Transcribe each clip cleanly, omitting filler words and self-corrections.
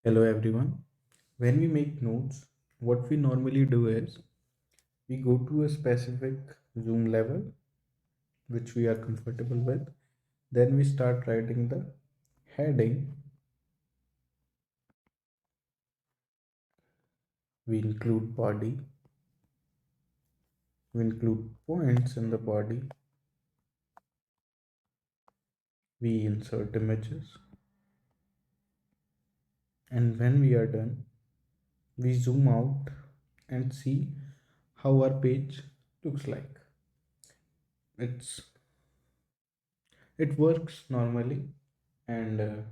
Hello everyone. When we make notes, what we normally do is we go to a specific zoom level which we are comfortable with. Then we start writing the heading. We include body. We include points in the body. We insert images. And when we are done, we zoom out and see how our page looks like. It's it works normally, and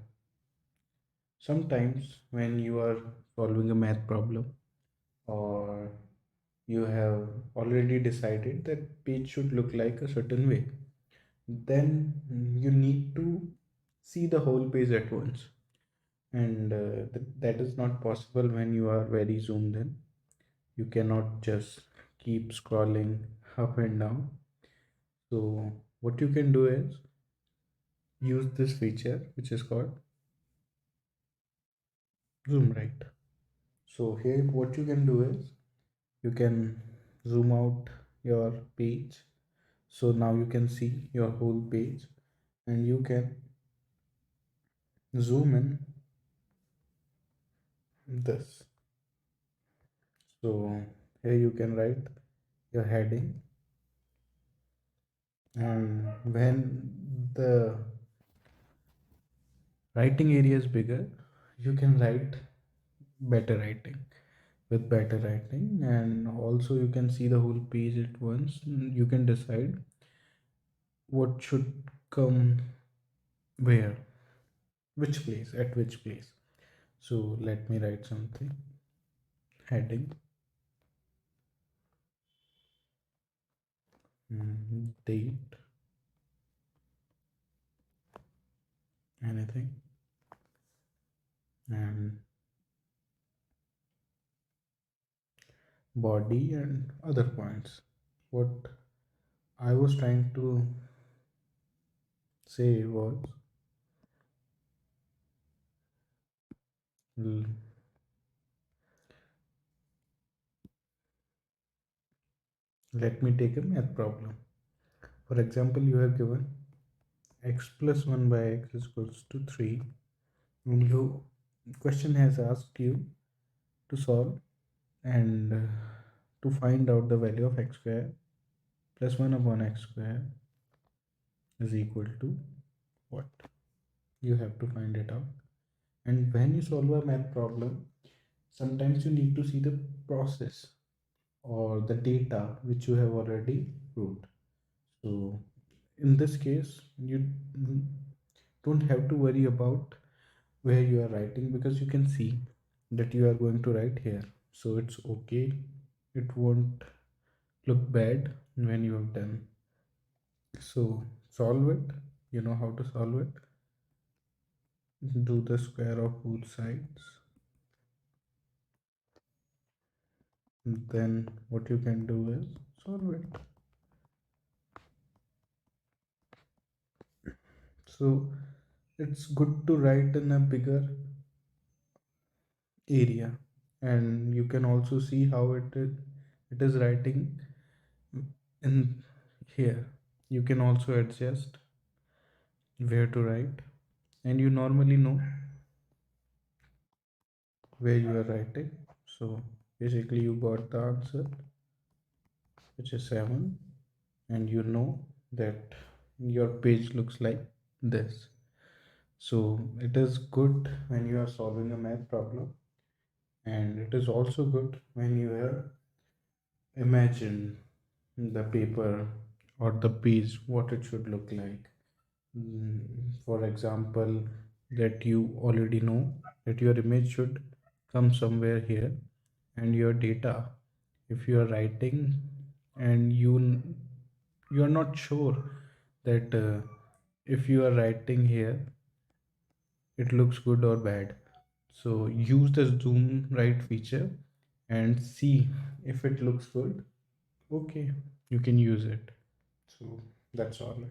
sometimes when you are solving a math problem, or you have already decided that page should look like a certain way, then you need to see the whole page at once, and that is not possible when you are very zoomed in. You cannot just keep scrolling up and down. So what you can do is use this feature which is called zoom right. So here what you can do is you can zoom out your page, so now you can see your whole page, and you can zoom in this. So here you can write your heading, and when the writing area is bigger, you can write better writing. With better writing, and also you can see the whole page at once, you can decide what should come where, which place, at which place. So let me write something. Heading, date, anything, and body and other points. What I was trying to say was, l- let me take a math problem. For example, you have given x plus 1 by x is equals to 3, and you question has asked you to solve, and to find out the value of x square plus 1 upon x square is equal to what? You have to find it out. And when you solve a math problem, sometimes you need to see the process or the data which you have already proved. So in this case, you don't have to worry about where you are writing, because you can see that you are going to write here. So it's okay. It won't look bad when you have done. So solve it. You know how to solve it. Do the square of both sides. Then what you can do is solve it. So it's good to write in a bigger area, and you can also see how it is writing in here. You can also adjust where to write, and you normally know where you are writing. So basically you got the answer, which is 7, and you know that your page looks like this. So it is good when you are solving a math problem, and it is also good when you have imagined the paper or the page what it should look like. For example, that you already know that your image should come somewhere here, and your data, if you are writing and you are not sure that if you are writing here it looks good or bad, so use the zoom right feature and see if it looks good. Okay, you can use it. So that's all.